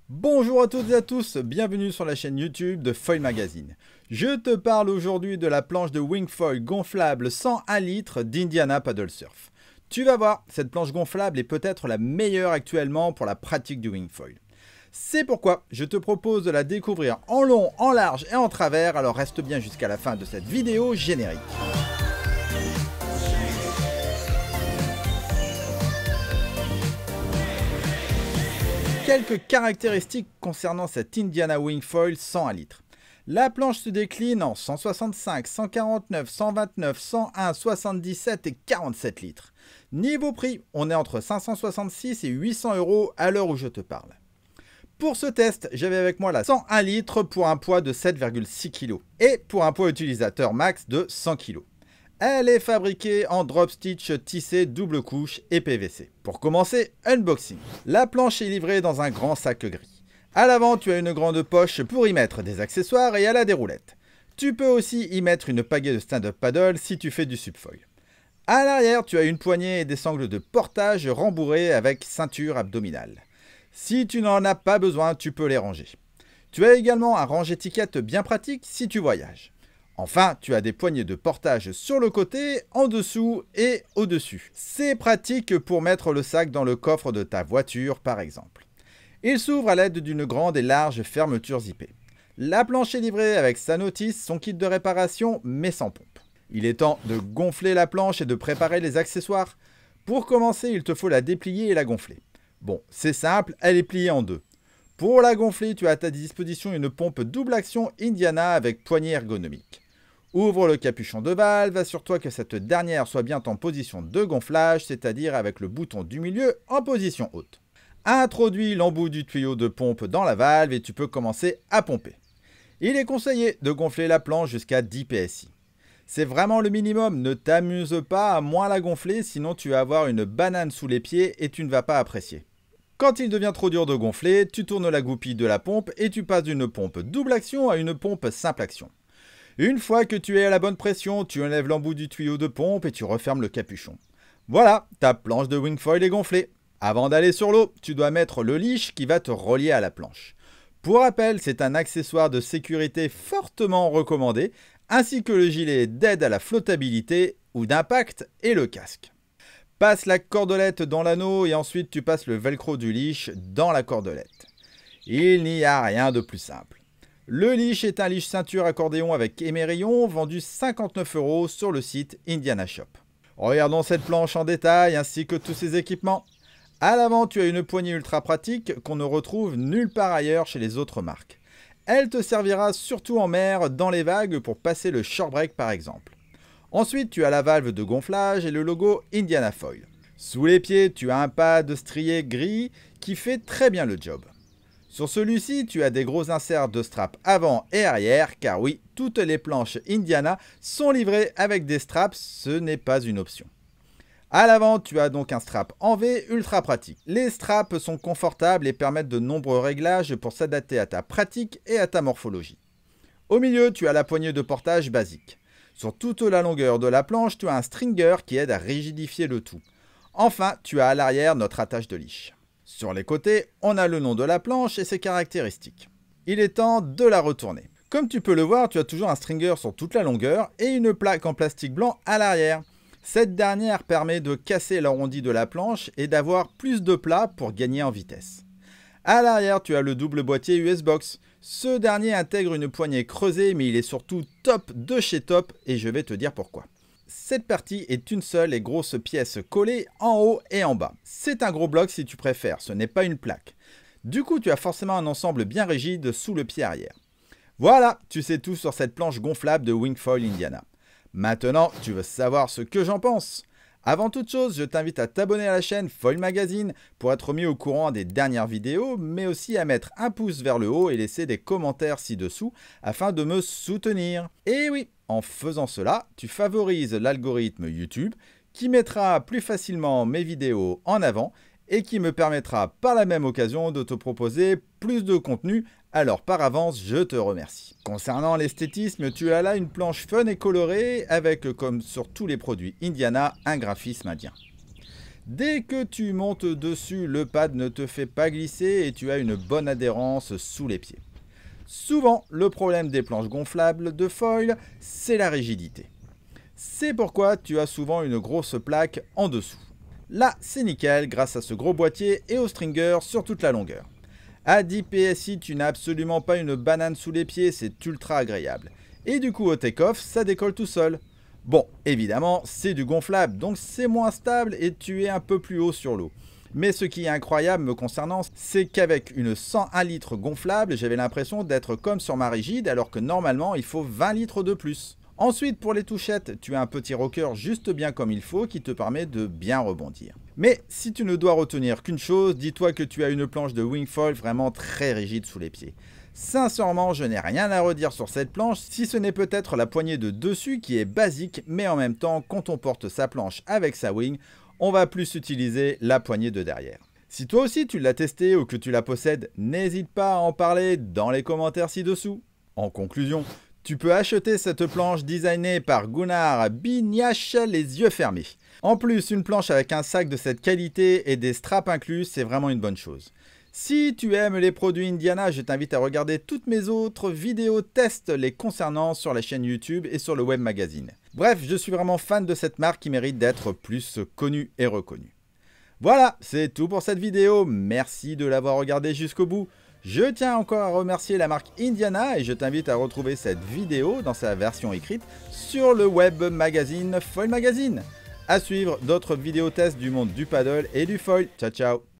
Bonjour à toutes et à tous, bienvenue sur la chaîne YouTube de Foil Magazine. Je te parle aujourd'hui de la planche de Wingfoil gonflable 101 litres d'Indiana Paddle Surf. Tu vas voir, cette planche gonflable est peut-être la meilleure actuellement pour la pratique du Wingfoil. C'est pourquoi je te propose de la découvrir en long, en large et en travers, alors reste bien jusqu'à la fin de cette vidéo générique. Quelques caractéristiques concernant cette Indiana Wingfoil 101 litres. La planche se décline en 165, 149, 129, 101, 77 et 47 litres. Niveau prix, on est entre 566 et 800 € à l'heure où je te parle. Pour ce test, j'avais avec moi la 101 litres pour un poids de 7,6 kg et pour un poids utilisateur max de 100 kg. Elle est fabriquée en drop stitch tissé double couche et PVC. Pour commencer, unboxing. La planche est livrée dans un grand sac gris. À l'avant, tu as une grande poche pour y mettre des accessoires et elle a des roulettes. Tu peux aussi y mettre une pagaie de stand-up paddle si tu fais du subfoil. À l'arrière, tu as une poignée et des sangles de portage rembourrées avec ceinture abdominale. Si tu n'en as pas besoin, tu peux les ranger. Tu as également un range-étiquette bien pratique si tu voyages. Enfin, tu as des poignées de portage sur le côté, en dessous et au-dessus. C'est pratique pour mettre le sac dans le coffre de ta voiture par exemple. Il s'ouvre à l'aide d'une grande et large fermeture zippée. La planche est livrée avec sa notice, son kit de réparation, mais sans pompe. Il est temps de gonfler la planche et de préparer les accessoires. Pour commencer, il te faut la déplier et la gonfler. Bon, c'est simple, elle est pliée en deux. Pour la gonfler, tu as à ta disposition une pompe double action Indiana avec poignée ergonomique. Ouvre le capuchon de valve, assure-toi que cette dernière soit bien en position de gonflage, c'est-à-dire avec le bouton du milieu en position haute. Introduis l'embout du tuyau de pompe dans la valve et tu peux commencer à pomper. Il est conseillé de gonfler la planche jusqu'à 10 PSI. C'est vraiment le minimum, ne t'amuse pas à moins la gonfler, sinon tu vas avoir une banane sous les pieds et tu ne vas pas apprécier. Quand il devient trop dur de gonfler, tu tournes la goupille de la pompe et tu passes d'une pompe double action à une pompe simple action. Une fois que tu es à la bonne pression, tu enlèves l'embout du tuyau de pompe et tu refermes le capuchon. Voilà, ta planche de Wingfoil est gonflée. Avant d'aller sur l'eau, tu dois mettre le leash qui va te relier à la planche. Pour rappel, c'est un accessoire de sécurité fortement recommandé, ainsi que le gilet d'aide à la flottabilité ou d'impact et le casque. Passe la cordelette dans l'anneau et ensuite tu passes le velcro du leash dans la cordelette. Il n'y a rien de plus simple. Le leash est un leash ceinture accordéon avec émerillon vendu 59 € sur le site Indiana Shop. Regardons cette planche en détail ainsi que tous ses équipements. À l'avant, tu as une poignée ultra pratique qu'on ne retrouve nulle part ailleurs chez les autres marques. Elle te servira surtout en mer dans les vagues pour passer le short break par exemple. Ensuite, tu as la valve de gonflage et le logo Indiana Foil. Sous les pieds, tu as un pad strié gris qui fait très bien le job. Sur celui-ci, tu as des gros inserts de straps avant et arrière, car oui, toutes les planches Indiana sont livrées avec des straps, ce n'est pas une option. À l'avant, tu as donc un strap en V ultra pratique. Les straps sont confortables et permettent de nombreux réglages pour s'adapter à ta pratique et à ta morphologie. Au milieu, tu as la poignée de portage basique. Sur toute la longueur de la planche, tu as un stringer qui aide à rigidifier le tout. Enfin, tu as à l'arrière notre attache de leash. Sur les côtés, on a le nom de la planche et ses caractéristiques. Il est temps de la retourner. Comme tu peux le voir, tu as toujours un stringer sur toute la longueur et une plaque en plastique blanc à l'arrière. Cette dernière permet de casser l'arrondi de la planche et d'avoir plus de plat pour gagner en vitesse. À l'arrière, tu as le double boîtier US Box. Ce dernier intègre une poignée creusée, mais il est surtout top de chez top et je vais te dire pourquoi. Cette partie est une seule et grosse pièce collée en haut et en bas. C'est un gros bloc si tu préfères, ce n'est pas une plaque. Du coup, tu as forcément un ensemble bien rigide sous le pied arrière. Voilà, tu sais tout sur cette planche gonflable de Wingfoil Indiana. Maintenant, tu veux savoir ce que j'en pense. Avant toute chose, je t'invite à t'abonner à la chaîne Foil Magazine pour être mis au courant des dernières vidéos, mais aussi à mettre un pouce vers le haut et laisser des commentaires ci-dessous afin de me soutenir. Et oui, en faisant cela, tu favorises l'algorithme YouTube qui mettra plus facilement mes vidéos en avant et qui me permettra par la même occasion de te proposer plus de contenu. Alors par avance, je te remercie. Concernant l'esthétisme, tu as là une planche fun et colorée avec, comme sur tous les produits Indiana, un graphisme indien. Dès que tu montes dessus, le pad ne te fait pas glisser et tu as une bonne adhérence sous les pieds. Souvent, le problème des planches gonflables de foil, c'est la rigidité. C'est pourquoi tu as souvent une grosse plaque en dessous. Là, c'est nickel grâce à ce gros boîtier et au stringer sur toute la longueur. À 10 PSI, tu n'as absolument pas une banane sous les pieds, c'est ultra agréable. Et du coup, au take-off, ça décolle tout seul. Bon, évidemment, c'est du gonflable, donc c'est moins stable et tu es un peu plus haut sur l'eau. Mais ce qui est incroyable me concernant, c'est qu'avec une 101 litres gonflable, j'avais l'impression d'être comme sur ma rigide, alors que normalement, il faut 20 litres de plus. Ensuite, pour les touchettes, tu as un petit rocker juste bien comme il faut qui te permet de bien rebondir. Mais si tu ne dois retenir qu'une chose, dis-toi que tu as une planche de Wingfoil vraiment très rigide sous les pieds. Sincèrement, je n'ai rien à redire sur cette planche, si ce n'est peut-être la poignée de dessus qui est basique, mais en même temps, quand on porte sa planche avec sa wing, on va plus utiliser la poignée de derrière. Si toi aussi tu l'as testé ou que tu la possèdes, n'hésite pas à en parler dans les commentaires ci-dessous. En conclusion, tu peux acheter cette planche designée par Gunnar Biniach les yeux fermés. En plus, une planche avec un sac de cette qualité et des straps inclus, c'est vraiment une bonne chose. Si tu aimes les produits Indiana, je t'invite à regarder toutes mes autres vidéos tests les concernant sur la chaîne YouTube et sur le web magazine. Bref, je suis vraiment fan de cette marque qui mérite d'être plus connue et reconnue. Voilà, c'est tout pour cette vidéo. Merci de l'avoir regardé jusqu'au bout. Je tiens encore à remercier la marque Indiana et je t'invite à retrouver cette vidéo dans sa version écrite sur le web magazine Foil Magazine. À suivre d'autres vidéos tests du monde du paddle et du foil. Ciao ciao.